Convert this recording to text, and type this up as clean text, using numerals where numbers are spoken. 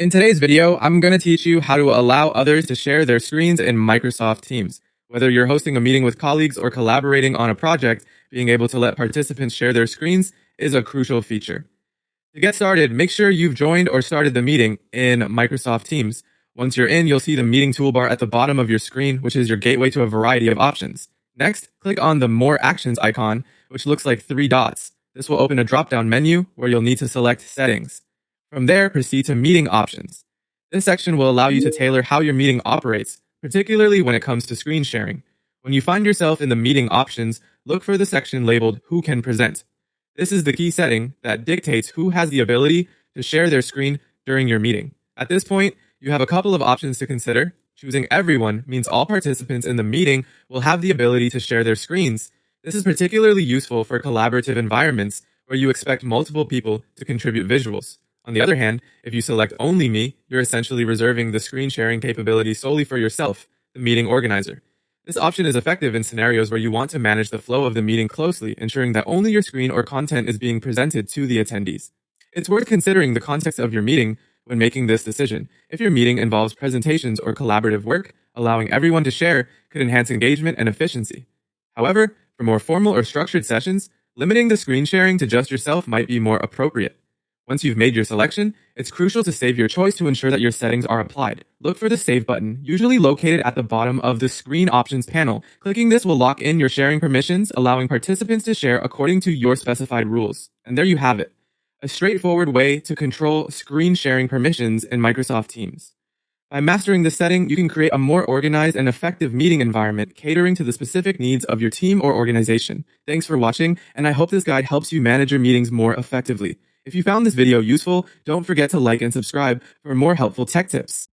In today's video, I'm going to teach you how to allow others to share their screens in Microsoft Teams. Whether you're hosting a meeting with colleagues or collaborating on a project, being able to let participants share their screens is a crucial feature. To get started, make sure you've joined or started the meeting in Microsoft Teams. Once you're in, you'll see the meeting toolbar at the bottom of your screen, which is your gateway to a variety of options. Next, click on the More Actions icon, which looks like 3 dots. This will open a drop-down menu where you'll need to select Settings. From there, proceed to Meeting Options. This section will allow you to tailor how your meeting operates, particularly when it comes to screen sharing. When you find yourself in the Meeting Options, look for the section labeled Who Can Present. This is the key setting that dictates who has the ability to share their screen during your meeting. At this point, you have a couple of options to consider. Choosing Everyone means all participants in the meeting will have the ability to share their screens. This is particularly useful for collaborative environments where you expect multiple people to contribute visuals. On the other hand, if you select Only Me, you're essentially reserving the screen sharing capability solely for yourself, the meeting organizer. This option is effective in scenarios where you want to manage the flow of the meeting closely, ensuring that only your screen or content is being presented to the attendees. It's worth considering the context of your meeting when making this decision. If your meeting involves presentations or collaborative work, allowing everyone to share could enhance engagement and efficiency. However, for more formal or structured sessions, limiting the screen sharing to just yourself might be more appropriate. Once you've made your selection, it's crucial to save your choice to ensure that your settings are applied. Look for the Save button, usually located at the bottom of the Screen Options panel. Clicking this will lock in your sharing permissions, allowing participants to share according to your specified rules. And there you have it, a straightforward way to control screen sharing permissions in Microsoft Teams. By mastering this setting, you can create a more organized and effective meeting environment catering to the specific needs of your team or organization. Thanks for watching, and I hope this guide helps you manage your meetings more effectively. If you found this video useful, don't forget to like and subscribe for more helpful tech tips.